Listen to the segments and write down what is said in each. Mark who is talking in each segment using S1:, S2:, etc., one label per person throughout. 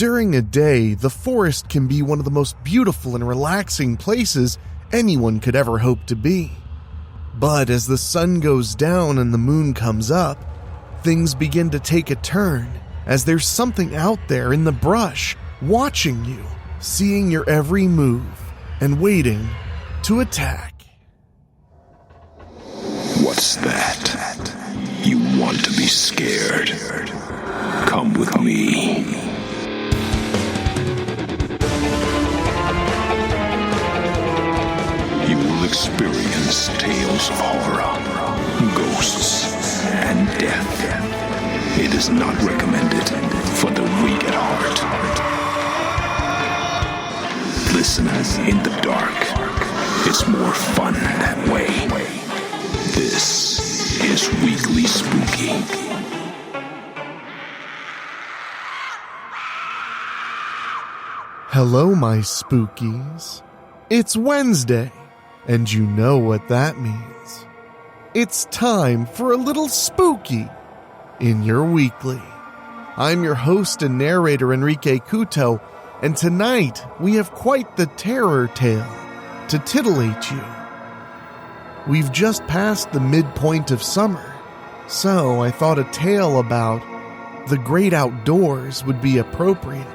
S1: During a day, the forest can be one of the most beautiful and relaxing places anyone could ever hope to be. But as the sun goes down and the moon comes up, things begin to take a turn as there's something out there in the brush watching you, seeing your every move, and waiting to attack.
S2: What's that? You want to be scared? Come with me. You will experience tales of horror, ghosts, and death. It is not recommended for the weak at heart. Listen in the dark. It's more fun that way. This is Weekly Spooky.
S1: Hello, my spookies. It's Wednesday, and you know what that means. It's time for a little spooky in your weekly. I'm your host and narrator, Enrique Couto, and tonight we have quite the terror tale to titillate you. We've just passed the midpoint of summer, so I thought a tale about the great outdoors would be appropriate.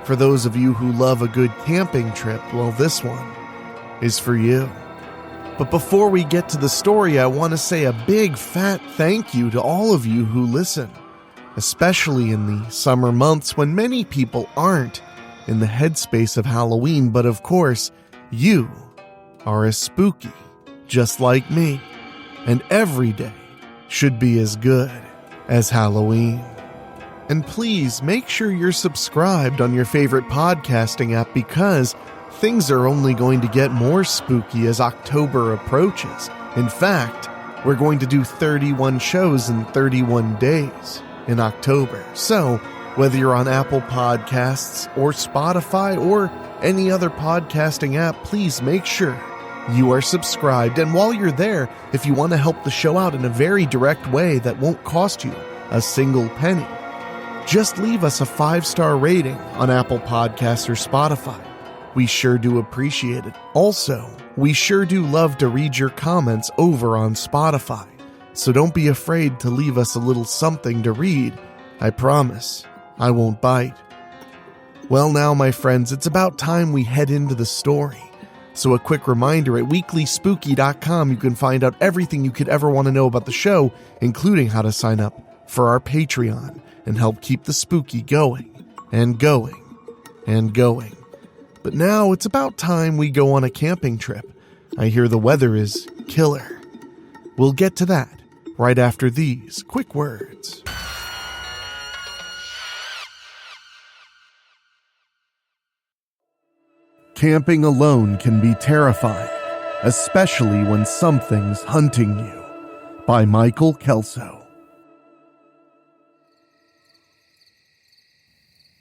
S1: For those of you who love a good camping trip, well, this one is for you. But before we get to the story, I want to say a big fat thank you to all of you who listen, especially in the summer months when many people aren't in the headspace of Halloween, but of course, you are as spooky, just like me, and every day should be as good as Halloween. And please make sure you're subscribed on your favorite podcasting app because things are only going to get more spooky as October approaches. In fact, we're going to do 31 shows in 31 days in October. So, whether you're on Apple Podcasts or Spotify or any other podcasting app, please make sure you are subscribed. And while you're there, if you want to help the show out in a very direct way that won't cost you a single penny, just leave us a 5-star rating on Apple Podcasts or Spotify. We sure do appreciate it. Also, we sure do love to read your comments over on Spotify. So don't be afraid to leave us a little something to read. I promise I won't bite. Well, now, my friends, it's about time we head into the story. So a quick reminder, at WeeklySpooky.com you can find out everything you could ever want to know about the show, including how to sign up for our Patreon and help keep the spooky going and going and going. But now it's about time we go on a camping trip. I hear the weather is killer. We'll get to that right after these quick words. Camping alone can be terrifying, especially when something's hunting you. By Michael Kelso.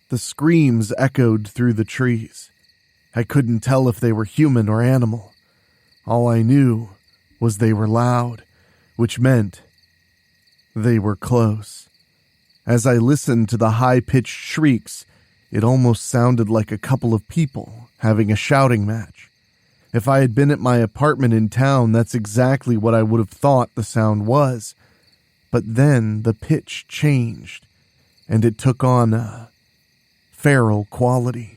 S1: The screams echoed through the trees. I couldn't tell if they were human or animal. All I knew was they were loud, which meant they were close. As I listened to the high-pitched shrieks, it almost sounded like a couple of people having a shouting match. If I had been at my apartment in town, that's exactly what I would have thought the sound was. But then the pitch changed, and it took on a feral quality.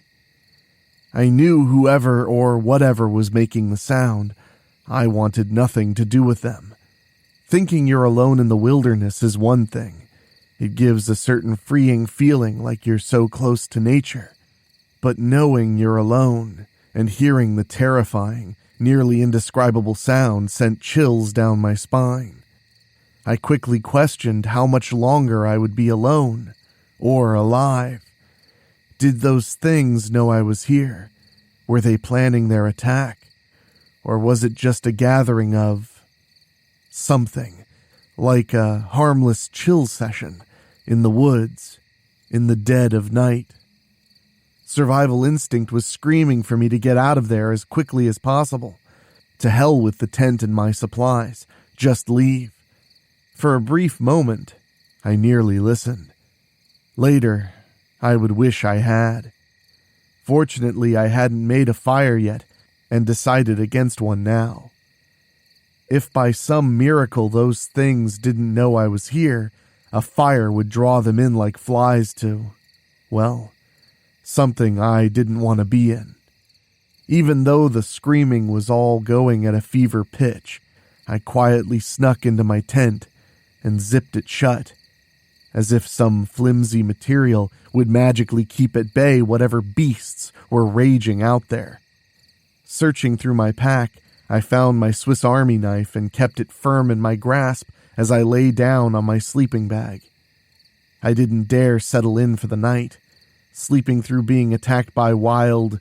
S1: I knew whoever or whatever was making the sound. I wanted nothing to do with them. Thinking you're alone in the wilderness is one thing. It gives a certain freeing feeling like you're so close to nature. But knowing you're alone and hearing the terrifying, nearly indescribable sound sent chills down my spine. I quickly questioned how much longer I would be alone or alive. Did those things know I was here? Were they planning their attack? Or was it just a gathering of something, like a harmless chill session in the woods, in the dead of night? Survival instinct was screaming for me to get out of there as quickly as possible. To hell with the tent and my supplies. Just leave. For a brief moment, I nearly listened. Later, I would wish I had. Fortunately, I hadn't made a fire yet and decided against one now. If by some miracle those things didn't know I was here, a fire would draw them in like flies to, well, something I didn't want to be in. Even though the screaming was all going at a fever pitch, I quietly snuck into my tent and zipped it shut, as if some flimsy material would magically keep at bay whatever beasts were raging out there. Searching through my pack, I found my Swiss Army knife and kept it firm in my grasp as I lay down on my sleeping bag. I didn't dare settle in for the night. Sleeping through being attacked by wild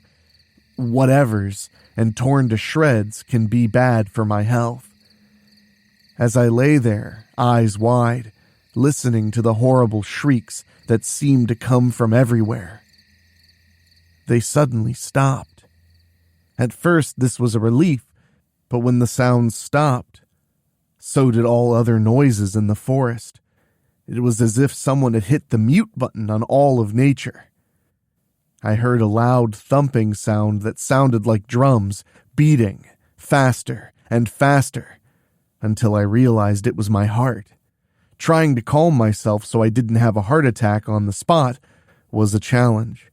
S1: whatevers and torn to shreds can be bad for my health. As I lay there, eyes wide, listening to the horrible shrieks that seemed to come from everywhere, they suddenly stopped. At first, this was a relief, but when the sounds stopped, so did all other noises in the forest. It was as if someone had hit the mute button on all of nature. I heard a loud thumping sound that sounded like drums, beating faster and faster, until I realized it was my heart. Trying to calm myself so I didn't have a heart attack on the spot was a challenge.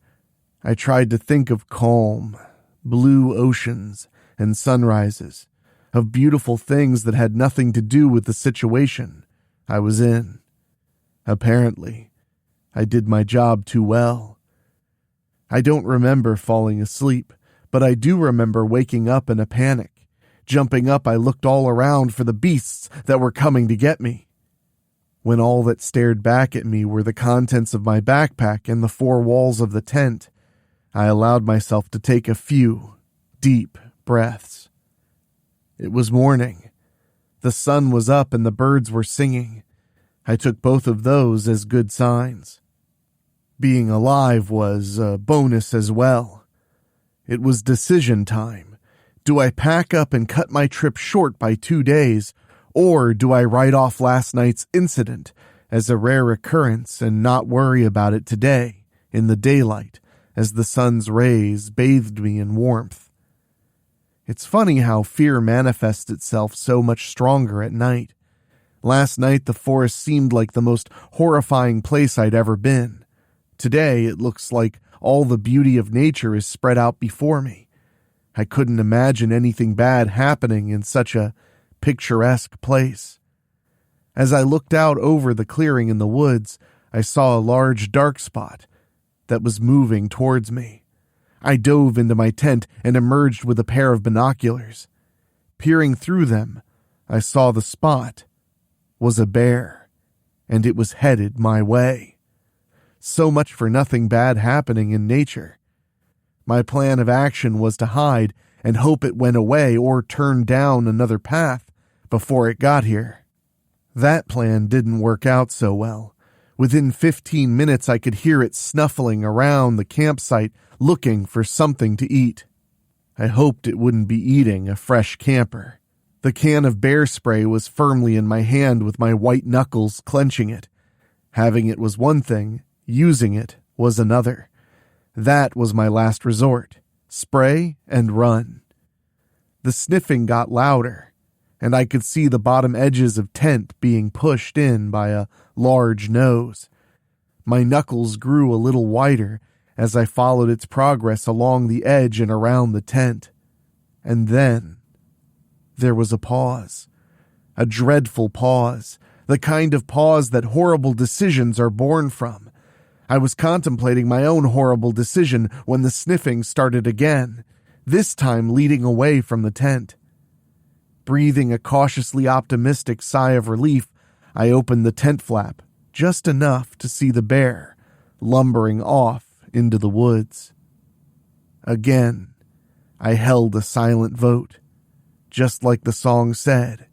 S1: I tried to think of calm, blue oceans and sunrises, of beautiful things that had nothing to do with the situation I was in. Apparently, I did my job too well. I don't remember falling asleep, but I do remember waking up in a panic. Jumping up, I looked all around for the beasts that were coming to get me. When all that stared back at me were the contents of my backpack and the four walls of the tent, I allowed myself to take a few deep breaths. It was morning. The sun was up and the birds were singing. I took both of those as good signs. Being alive was a bonus as well. It was decision time. Do I pack up and cut my trip short by 2 days, or do I write off last night's incident as a rare occurrence and not worry about it today, in the daylight, as the sun's rays bathed me in warmth? It's funny how fear manifests itself so much stronger at night. Last night the forest seemed like the most horrifying place I'd ever been. Today it looks like all the beauty of nature is spread out before me. I couldn't imagine anything bad happening in such a picturesque place. As I looked out over the clearing in the woods, I saw a large dark spot that was moving towards me. I dove into my tent and emerged with a pair of binoculars. Peering through them, I saw the spot was a bear, and it was headed my way. So much for nothing bad happening in nature. My plan of action was to hide and hope it went away or turn down another path before it got here. That plan didn't work out so well. Within 15 minutes, I could hear it snuffling around the campsite looking for something to eat. I hoped it wouldn't be eating a fresh camper. The can of bear spray was firmly in my hand with my white knuckles clenching it. Having it was one thing, using it was another. That was my last resort. Spray and run. The sniffing got louder, and I could see the bottom edges of tent being pushed in by a large nose. My knuckles grew a little wider as I followed its progress along the edge and around the tent. And then there was a pause. A dreadful pause. The kind of pause that horrible decisions are born from. I was contemplating my own horrible decision when the sniffing started again, this time leading away from the tent. Breathing a cautiously optimistic sigh of relief, I opened the tent flap just enough to see the bear lumbering off into the woods. Again, I held a silent vote. Just like the song said,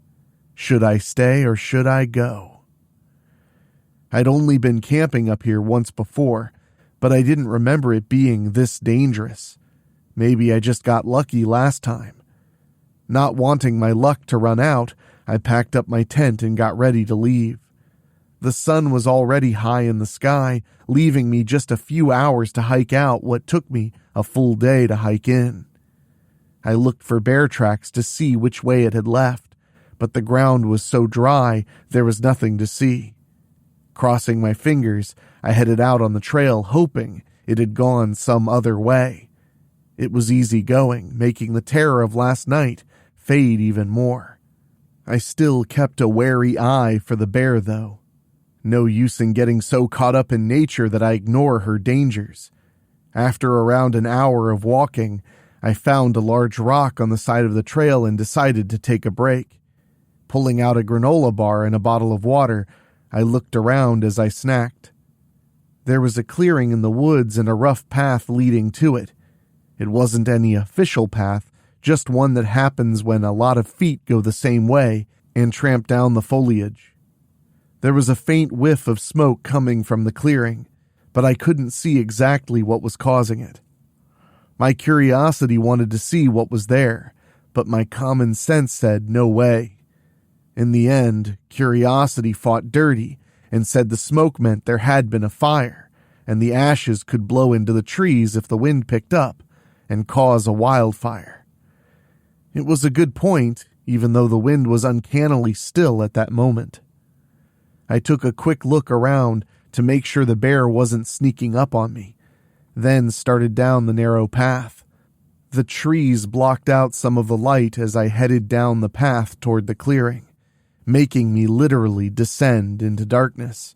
S1: should I stay or should I go? I'd only been camping up here once before, but I didn't remember it being this dangerous. Maybe I just got lucky last time. Not wanting my luck to run out, I packed up my tent and got ready to leave. The sun was already high in the sky, leaving me just a few hours to hike out what took me a full day to hike in. I looked for bear tracks to see which way it had left, but the ground was so dry there was nothing to see. Crossing my fingers, I headed out on the trail hoping it had gone some other way. It was easy going, making the terror of last night fade even more. I still kept a wary eye for the bear, though. No use in getting so caught up in nature that I ignore her dangers. After around an hour of walking, I found a large rock on the side of the trail and decided to take a break. Pulling out a granola bar and a bottle of water, I looked around as I snacked. There was a clearing in the woods and a rough path leading to it. It wasn't any official path, just one that happens when a lot of feet go the same way and tramp down the foliage. There was a faint whiff of smoke coming from the clearing, but I couldn't see exactly what was causing it. My curiosity wanted to see what was there, but my common sense said no way. In the end, curiosity fought dirty and said the smoke meant there had been a fire, and the ashes could blow into the trees if the wind picked up and cause a wildfire. It was a good point, even though the wind was uncannily still at that moment. I took a quick look around to make sure the bear wasn't sneaking up on me, then started down the narrow path. The trees blocked out some of the light as I headed down the path toward the clearing, making me literally descend into darkness.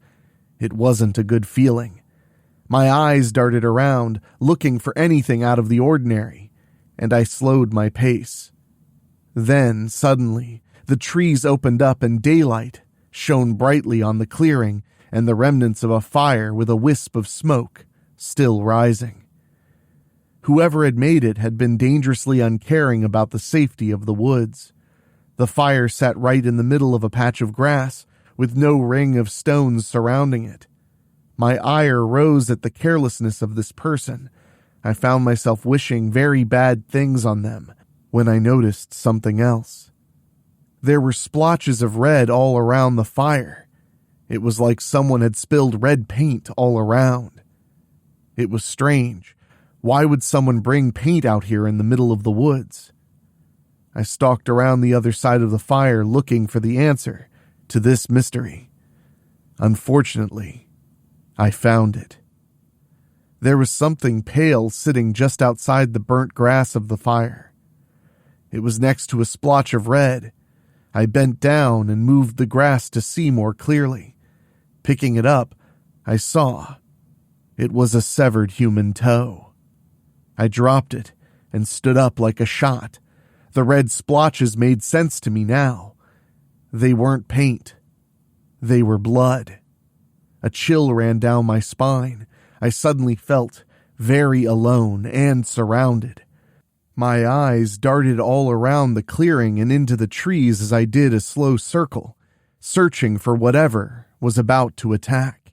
S1: It wasn't a good feeling. My eyes darted around, looking for anything out of the ordinary, and I slowed my pace. Then, suddenly, the trees opened up and daylight shone brightly on the clearing and the remnants of a fire with a wisp of smoke still rising. Whoever had made it had been dangerously uncaring about the safety of the woods. The fire sat right in the middle of a patch of grass with no ring of stones surrounding it. My ire rose at the carelessness of this person. I found myself wishing very bad things on them when I noticed something else. There were splotches of red all around the fire. It was like someone had spilled red paint all around. It was strange. Why would someone bring paint out here in the middle of the woods? I stalked around the other side of the fire looking for the answer to this mystery. Unfortunately, I found it. There was something pale sitting just outside the burnt grass of the fire. It was next to a splotch of red. I bent down and moved the grass to see more clearly. Picking it up, I saw it was a severed human toe. I dropped it and stood up like a shot. The red splotches made sense to me now. They weren't paint. They were blood. A chill ran down my spine. I suddenly felt very alone and surrounded. My eyes darted all around the clearing and into the trees as I did a slow circle, searching for whatever was about to attack.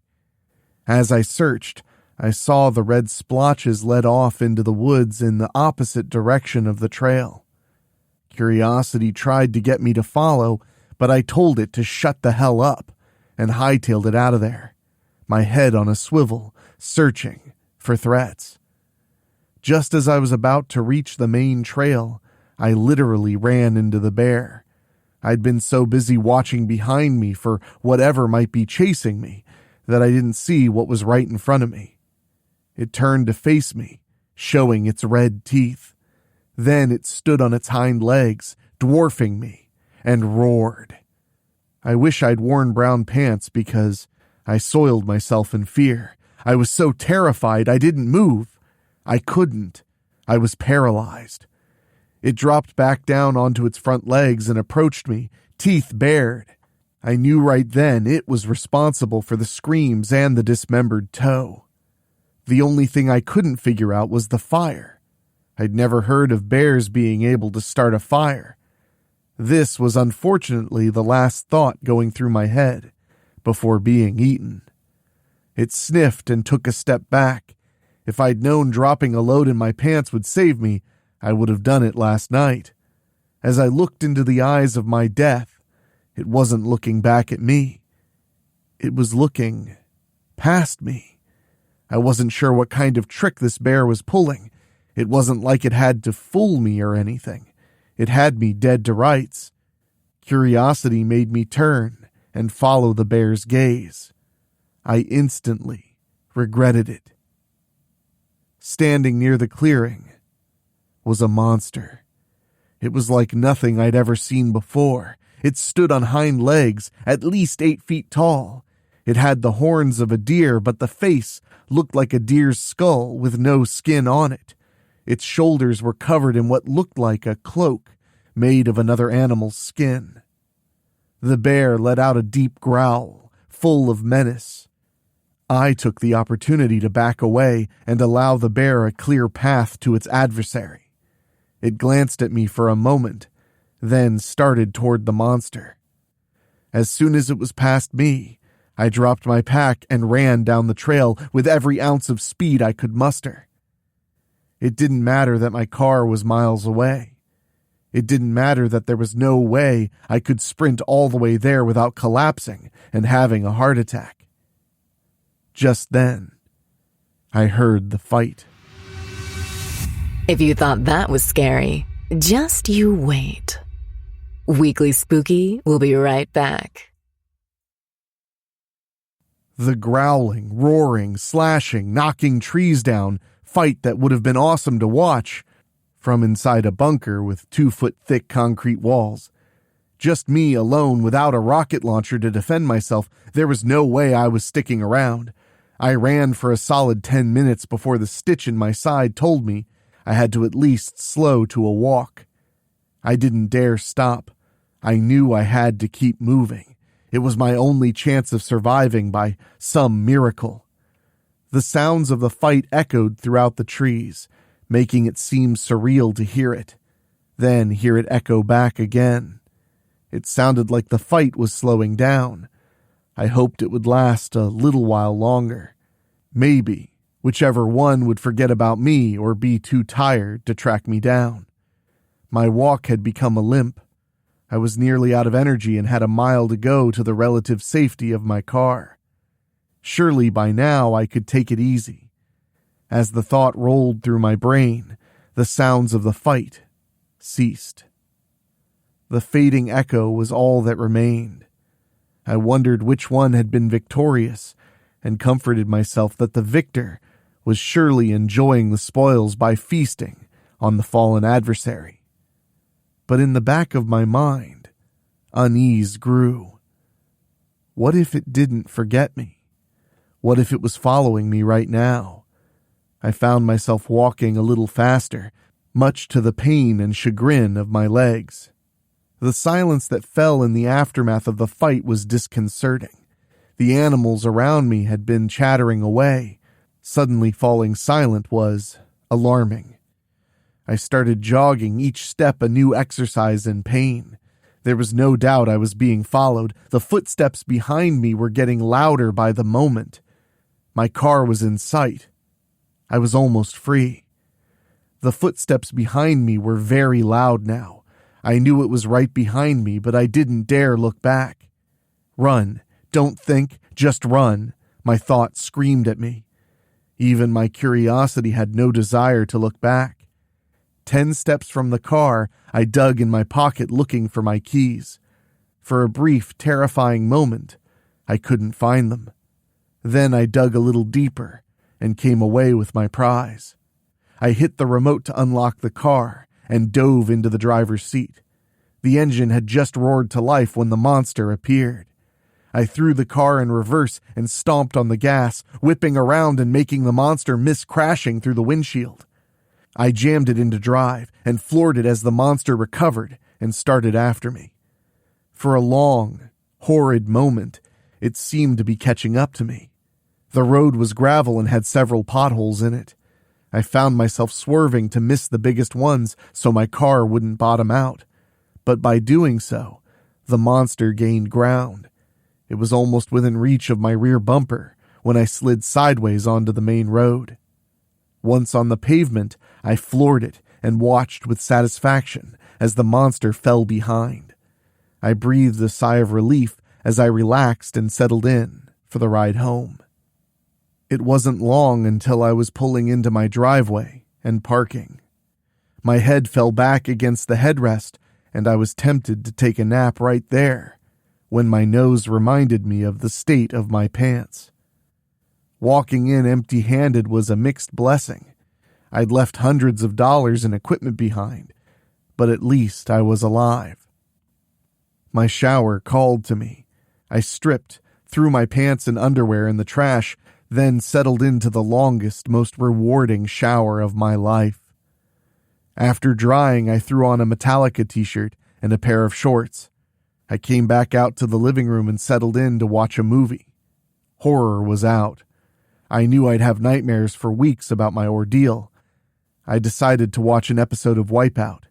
S1: As I searched, I saw the red splotches led off into the woods in the opposite direction of the trail. Curiosity tried to get me to follow, but I told it to shut the hell up and hightailed it out of there, my head on a swivel, searching for threats. Just as I was about to reach the main trail, I literally ran into the bear. I'd been so busy watching behind me for whatever might be chasing me that I didn't see what was right in front of me. It turned to face me, showing its red teeth. Then it stood on its hind legs, dwarfing me, and roared. I wish I'd worn brown pants because I soiled myself in fear. I was so terrified I didn't move. I couldn't. I was paralyzed. It dropped back down onto its front legs and approached me, teeth bared. I knew right then it was responsible for the screams and the dismembered toe. The only thing I couldn't figure out was the fire. I'd never heard of bears being able to start a fire. This was unfortunately the last thought going through my head before being eaten. It sniffed and took a step back. If I'd known dropping a load in my pants would save me, I would have done it last night. As I looked into the eyes of my death, it wasn't looking back at me. It was looking past me. I wasn't sure what kind of trick this bear was pulling. It wasn't like it had to fool me or anything. It had me dead to rights. Curiosity made me turn and follow the bear's gaze. I instantly regretted it. Standing near the clearing was a monster. It was like nothing I'd ever seen before. It stood on hind legs, at least 8 feet tall. It had the horns of a deer, but the face looked like a deer's skull with no skin on it. Its shoulders were covered in what looked like a cloak made of another animal's skin. The bear let out a deep growl, full of menace. I took the opportunity to back away and allow the bear a clear path to its adversary. It glanced at me for a moment, then started toward the monster. As soon as it was past me, I dropped my pack and ran down the trail with every ounce of speed I could muster. It didn't matter that my car was miles away. It didn't matter that there was no way I could sprint all the way there without collapsing and having a heart attack. Just then, I heard the fight.
S3: If you thought that was scary, just you wait. Weekly Spooky will be right back.
S1: The growling, roaring, slashing, knocking trees down fight that would have been awesome to watch from inside a bunker with 2-foot-thick concrete walls. Just me alone without a rocket launcher to defend myself, there was no way I was sticking around. I ran for a solid 10 minutes before the stitch in my side told me I had to at least slow to a walk. I didn't dare stop. I knew I had to keep moving. It was my only chance of surviving by some miracle. The sounds of the fight echoed throughout the trees, making it seem surreal to hear it, then hear it echo back again. It sounded like the fight was slowing down. I hoped it would last a little while longer. Maybe whichever one would forget about me or be too tired to track me down. My walk had become a limp. I was nearly out of energy and had a mile to go to the relative safety of my car. Surely by now I could take it easy. As the thought rolled through my brain, the sounds of the fight ceased. The fading echo was all that remained. I wondered which one had been victorious and comforted myself that the victor was surely enjoying the spoils by feasting on the fallen adversary. But in the back of my mind, unease grew. What if it didn't forget me? What if it was following me right now? I found myself walking a little faster, much to the pain and chagrin of my legs. The silence that fell in the aftermath of the fight was disconcerting. The animals around me had been chattering away. Suddenly falling silent was alarming. I started jogging, each step a new exercise in pain. There was no doubt I was being followed. The footsteps behind me were getting louder by the moment. My car was in sight. I was almost free. The footsteps behind me were very loud now. I knew it was right behind me, but I didn't dare look back. Run. Don't think, just run, my thoughts screamed at me. Even my curiosity had no desire to look back. 10 steps from the car, I dug in my pocket looking for my keys. For a brief, terrifying moment, I couldn't find them. Then I dug a little deeper and came away with my prize. I hit the remote to unlock the car and dove into the driver's seat. The engine had just roared to life when the monster appeared. I threw the car in reverse and stomped on the gas, whipping around and making the monster miss crashing through the windshield. I jammed it into drive and floored it as the monster recovered and started after me. For a long, horrid moment, it seemed to be catching up to me. The road was gravel and had several potholes in it. I found myself swerving to miss the biggest ones so my car wouldn't bottom out. But by doing so, the monster gained ground. It was almost within reach of my rear bumper when I slid sideways onto the main road. Once on the pavement, I floored it and watched with satisfaction as the monster fell behind. I breathed a sigh of relief as I relaxed and settled in for the ride home. It wasn't long until I was pulling into my driveway and parking. My head fell back against the headrest, and I was tempted to take a nap right there, when my nose reminded me of the state of my pants. Walking in empty-handed was a mixed blessing. I'd left hundreds of dollars in equipment behind, but at least I was alive. My shower called to me. I stripped, threw my pants and underwear in the trash, then settled into the longest, most rewarding shower of my life. After drying, I threw on a Metallica t-shirt and a pair of shorts. I came back out to the living room and settled in to watch a movie. Horror was out. I knew I'd have nightmares for weeks about my ordeal. I decided to watch an episode of Wipeout.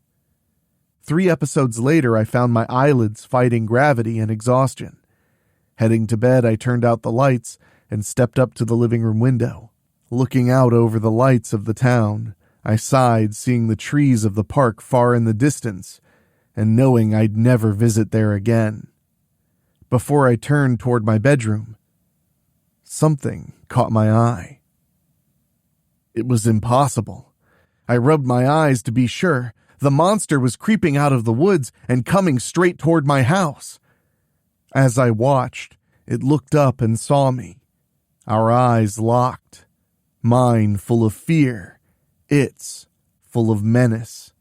S1: 3 episodes later, I found my eyelids fighting gravity and exhaustion. Heading to bed, I turned out the lights and stepped up to the living room window. Looking out over the lights of the town, I sighed, seeing the trees of the park far in the distance, and knowing I'd never visit there again. Before I turned toward my bedroom, something caught my eye. It was impossible. I rubbed my eyes to be sure. The monster was creeping out of the woods and coming straight toward my house. As I watched, it looked up and saw me. Our eyes locked. Mine full of fear. Its full of menace.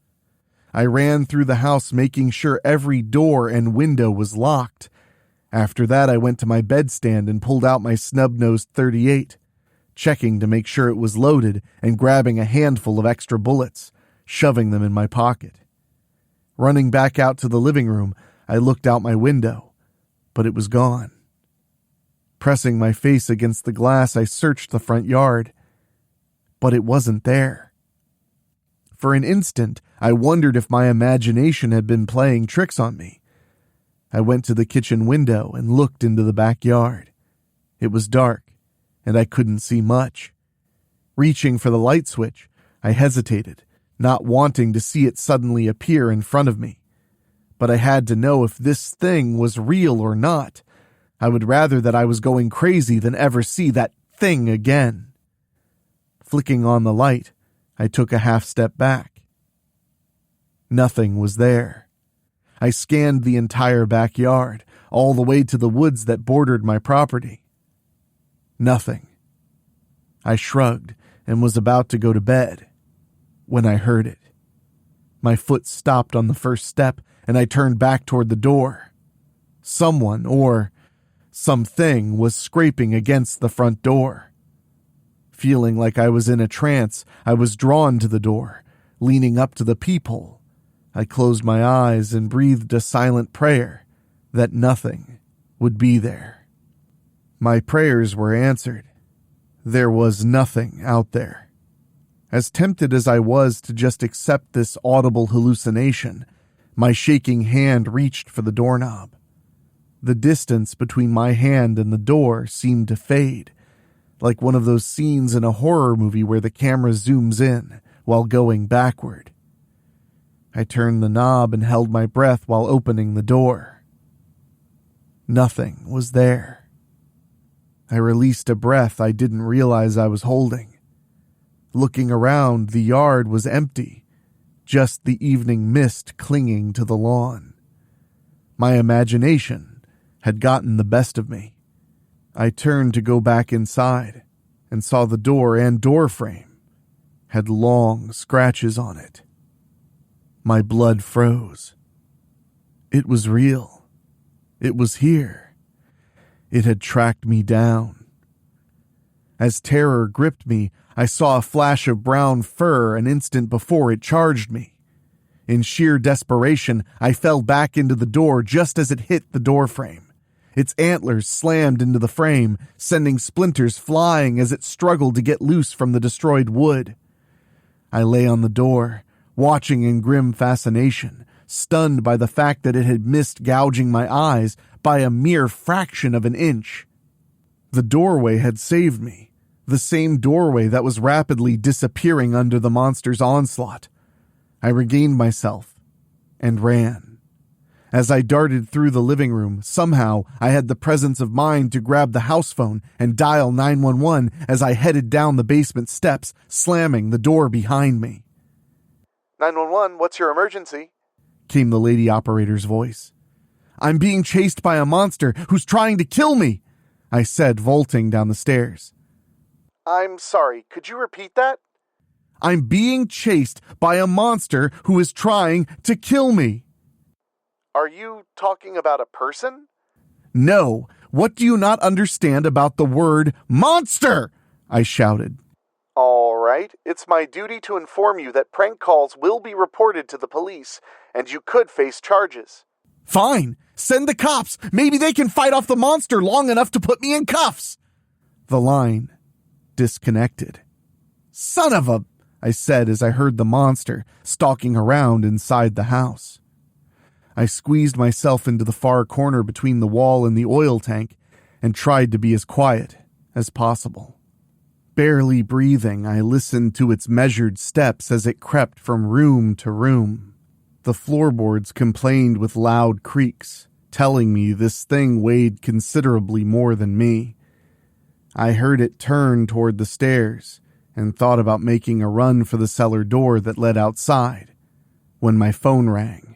S1: I ran through the house making sure every door and window was locked. After that, I went to my bedstand and pulled out my snub-nosed .38, checking to make sure it was loaded and grabbing a handful of extra bullets, shoving them in my pocket. Running back out to the living room, I looked out my window, but it was gone. Pressing my face against the glass, I searched the front yard, but it wasn't there. For an instant, I wondered if my imagination had been playing tricks on me. I went to the kitchen window and looked into the backyard. It was dark, and I couldn't see much. Reaching for the light switch, I hesitated, not wanting to see it suddenly appear in front of me. But I had to know if this thing was real or not. I would rather that I was going crazy than ever see that thing again. Flicking on the light, I took a half step back. Nothing was there. I scanned the entire backyard, all the way to the woods that bordered my property. Nothing. I shrugged and was about to go to bed when I heard it. My foot stopped on the first step, and I turned back toward the door. Someone, or something, was scraping against the front door. Feeling like I was in a trance, I was drawn to the door, leaning up to the peephole. I closed my eyes and breathed a silent prayer that nothing would be there. My prayers were answered. There was nothing out there. As tempted as I was to just accept this audible hallucination, my shaking hand reached for the doorknob. The distance between my hand and the door seemed to fade, like one of those scenes in a horror movie where the camera zooms in while going backward. I turned the knob and held my breath while opening the door. Nothing was there. I released a breath I didn't realize I was holding. Looking around, the yard was empty, just the evening mist clinging to the lawn. My imagination had gotten the best of me. I turned to go back inside and saw the door and door frame had long scratches on it. My blood froze. It was real. It was here. It had tracked me down. As terror gripped me, I saw a flash of brown fur an instant before it charged me. In sheer desperation, I fell back into the door just as it hit the doorframe. Its antlers slammed into the frame, sending splinters flying as it struggled to get loose from the destroyed wood. I lay on the door, watching in grim fascination, stunned by the fact that it had missed gouging my eyes by a mere fraction of an inch. The doorway had saved me, the same doorway that was rapidly disappearing under the monster's onslaught. I regained myself and ran. As I darted through the living room, somehow I had the presence of mind to grab the house phone and dial 911 as I headed down the basement steps, slamming the door behind me.
S4: 911, what's your emergency?
S1: Came the lady operator's voice. I'm being chased by a monster who's trying to kill me, I said, vaulting down the stairs.
S4: I'm sorry, could you repeat that?
S1: I'm being chased by a monster who is trying to kill me.
S4: Are you talking about a person?
S1: No, what do you not understand about the word monster? I shouted.
S4: All right, it's my duty to inform you that prank calls will be reported to the police, and you could face charges.
S1: Fine, send the cops. Maybe they can fight off the monster long enough to put me in cuffs. The line disconnected. Son of a... I said as I heard the monster stalking around inside the house. I squeezed myself into the far corner between the wall and the oil tank and tried to be as quiet as possible. Barely breathing, I listened to its measured steps as it crept from room to room. The floorboards complained with loud creaks, telling me this thing weighed considerably more than me. I heard it turn toward the stairs and thought about making a run for the cellar door that led outside when my phone rang.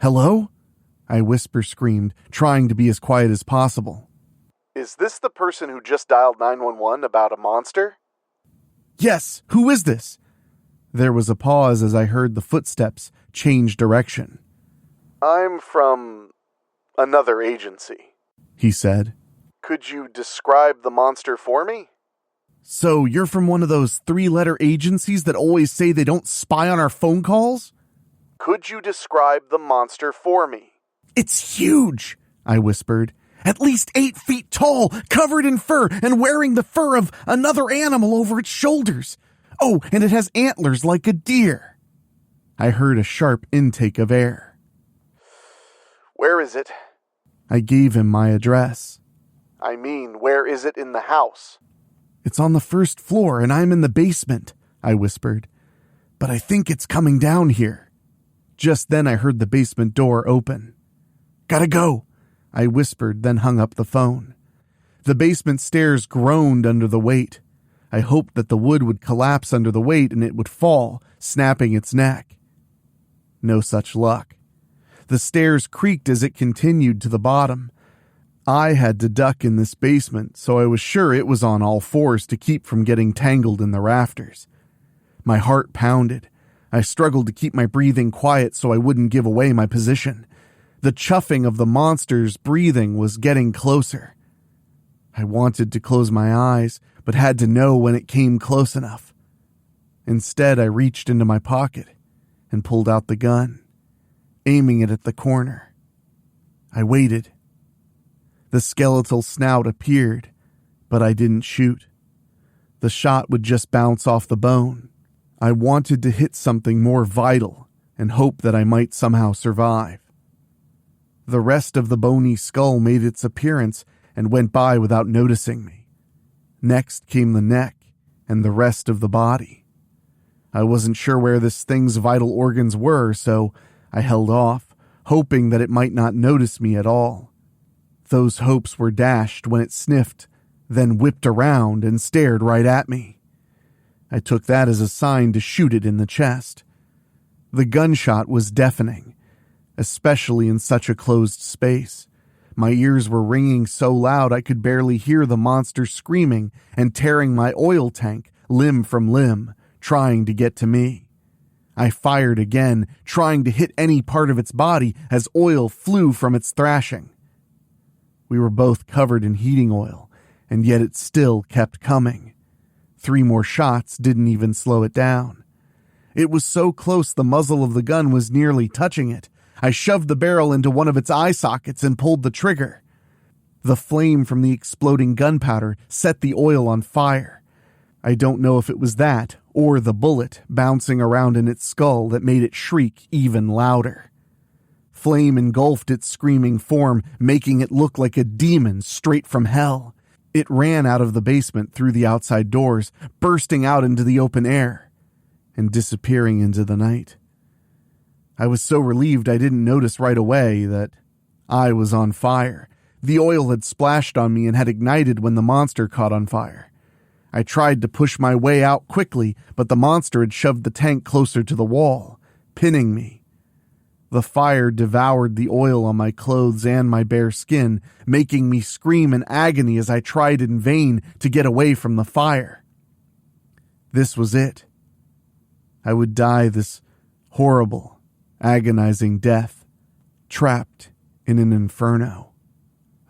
S1: Hello? I whisper-screamed, trying to be as quiet as possible.
S4: Is this the person who just dialed 911 about a monster?
S1: Yes, who is this? There was a pause as I heard the footsteps change direction.
S4: I'm from another agency,
S1: he said.
S4: Could you describe the monster for me?
S1: So you're from one of those 3-letter agencies that always say they don't spy on our phone calls?
S4: Could you describe the monster for me?
S1: It's huge, I whispered. At least 8 feet tall, covered in fur, and wearing the fur of another animal over its shoulders. Oh, and it has antlers like a deer. I heard a sharp intake of air.
S4: Where is it?
S1: I gave him my address.
S4: I mean, where is it in the house?
S1: It's on the 1st floor, and I'm in the basement, I whispered. But I think it's coming down here. Just then I heard the basement door open. Gotta go, I whispered, then hung up the phone. The basement stairs groaned under the weight. I hoped that the wood would collapse under the weight and it would fall, snapping its neck. No such luck. The stairs creaked as it continued to the bottom. I had to duck in this basement, so I was sure it was on all fours to keep from getting tangled in the rafters. My heart pounded. I struggled to keep my breathing quiet so I wouldn't give away my position. The chuffing of the monster's breathing was getting closer. I wanted to close my eyes, but had to know when it came close enough. Instead, I reached into my pocket and pulled out the gun, aiming it at the corner. I waited. The skeletal snout appeared, but I didn't shoot. The shot would just bounce off the bone. I wanted to hit something more vital and hope that I might somehow survive. The rest of the bony skull made its appearance and went by without noticing me. Next came the neck and the rest of the body. I wasn't sure where this thing's vital organs were, so I held off, hoping that it might not notice me at all. Those hopes were dashed when it sniffed, then whipped around and stared right at me. I took that as a sign to shoot it in the chest. The gunshot was deafening, especially in such a closed space. My ears were ringing so loud I could barely hear the monster screaming and tearing my oil tank limb from limb, trying to get to me. I fired again, trying to hit any part of its body as oil flew from its thrashing. We were both covered in heating oil, and yet it still kept coming. 3 more shots didn't even slow it down. It was so close the muzzle of the gun was nearly touching it. I shoved the barrel into one of its eye sockets and pulled the trigger. The flame from the exploding gunpowder set the oil on fire. I don't know if it was that or the bullet bouncing around in its skull that made it shriek even louder. Flame engulfed its screaming form, making it look like a demon straight from hell. It ran out of the basement through the outside doors, bursting out into the open air and disappearing into the night. I was so relieved I didn't notice right away that I was on fire. The oil had splashed on me and had ignited when the monster caught on fire. I tried to push my way out quickly, but the monster had shoved the tank closer to the wall, pinning me. The fire devoured the oil on my clothes and my bare skin, making me scream in agony as I tried in vain to get away from the fire. This was it. I would die this horrible, agonizing death, trapped in an inferno.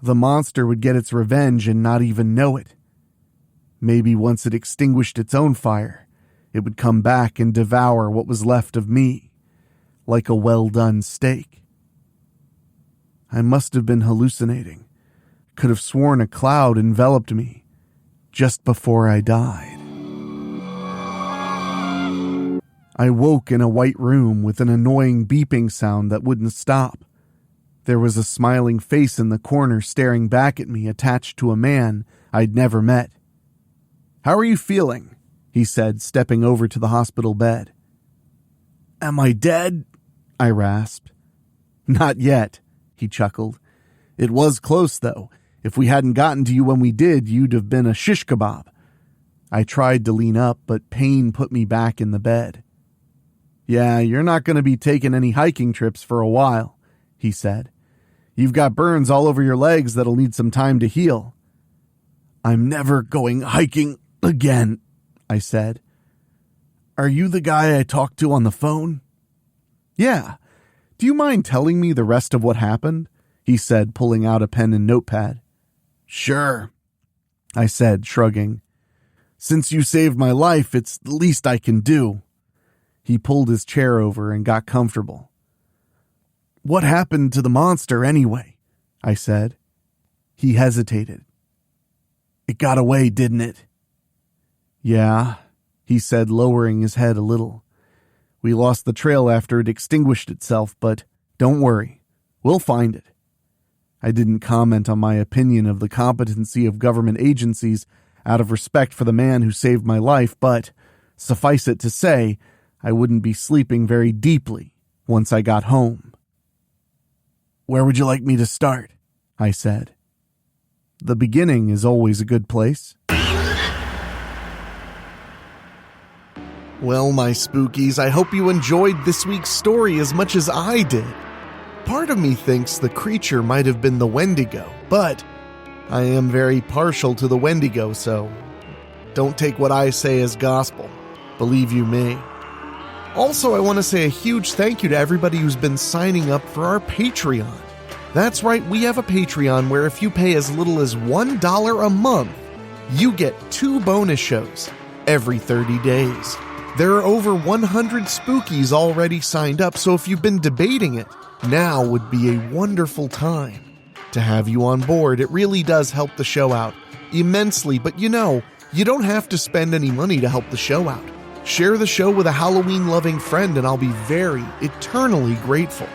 S1: The monster would get its revenge and not even know it. Maybe once it extinguished its own fire, it would come back and devour what was left of me, like a well-done steak. I must have been hallucinating. Could have sworn a cloud enveloped me just before I died. I woke in a white room with an annoying beeping sound that wouldn't stop. There was a smiling face in the corner staring back at me, attached to a man I'd never met. "How are you feeling?" he said, stepping over to the hospital bed. "Am I dead?" I rasped. "Not yet," he chuckled. "It was close, though. If we hadn't gotten to you when we did, you'd have been a shish kebab." I tried to lean up, but pain put me back in the bed. "Yeah, you're not going to be taking any hiking trips for a while," he said. "You've got burns all over your legs that'll need some time to heal." "I'm never going hiking again," I said. "Are you the guy I talked to on the phone?" "Yeah. Do you mind telling me the rest of what happened?" he said, pulling out a pen and notepad. "Sure," I said, shrugging. "Since you saved my life, it's the least I can do." He pulled his chair over and got comfortable. "What happened to the monster anyway?" I said. He hesitated. "It got away, didn't it?" "Yeah," he said, lowering his head a little. "We lost the trail after it extinguished itself, but don't worry, we'll find it." I didn't comment on my opinion of the competency of government agencies out of respect for the man who saved my life, but suffice it to say, I wouldn't be sleeping very deeply once I got home. "Where would you like me to start?" I said. "The beginning is always a good place." Well, my spookies, I hope you enjoyed this week's story as much as I did. Part of me thinks the creature might have been the Wendigo, but I am very partial to the Wendigo, so don't take what I say as gospel. Believe you me. Also, I want to say a huge thank you to everybody who's been signing up for our Patreon. That's right, we have a Patreon where if you pay as little as $1 a month, you get 2 bonus shows every 30 days. There are over 100 spookies already signed up, so if you've been debating it, now would be a wonderful time to have you on board. It really does help the show out immensely, but you don't have to spend any money to help the show out. Share the show with a Halloween-loving friend and I'll be very, eternally grateful.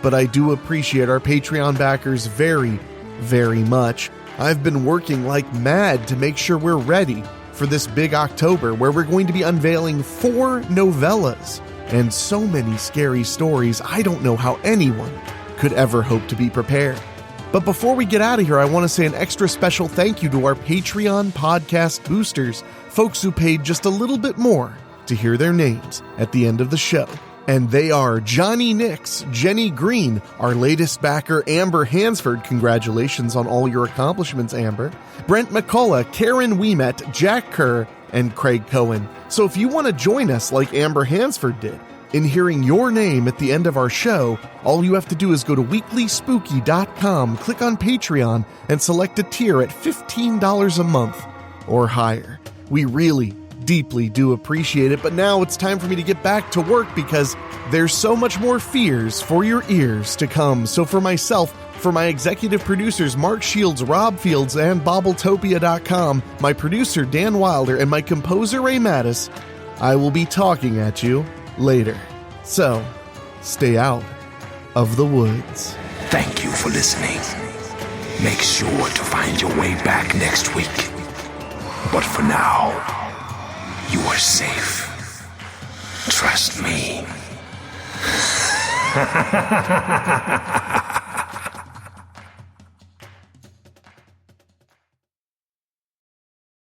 S1: But I do appreciate our Patreon backers very, very much. I've been working like mad to make sure we're ready for this big October where we're going to be unveiling 4 novellas and so many scary stories. I don't know how anyone could ever hope to be prepared. But before we get out of here, I want to say an extra special thank you to our Patreon podcast boosters, folks who paid just a little bit more to hear their names at the end of the show. And they are Johnny Nix, Jenny Green, our latest backer, Amber Hansford. Congratulations on all your accomplishments, Amber. Brent McCullough, Karen Weemet, Jack Kerr, and Craig Cohen. So if you want to join us like Amber Hansford did in hearing your name at the end of our show, all you have to do is go to WeeklySpooky.com, click on Patreon, and select a tier at $15 a month or higher. We really deeply do appreciate it, but now it's time for me to get back to work because there's so much more fears for your ears to come. So for myself, for my executive producers Mark Shields, Rob Fields, and Bobbletopia.com, my producer Dan Wilder, and my composer Ray Mattis, I will be talking at you later. So, stay out of the woods.
S2: Thank you for listening. Make sure to find your way back next week. But for now, you are safe. Trust me.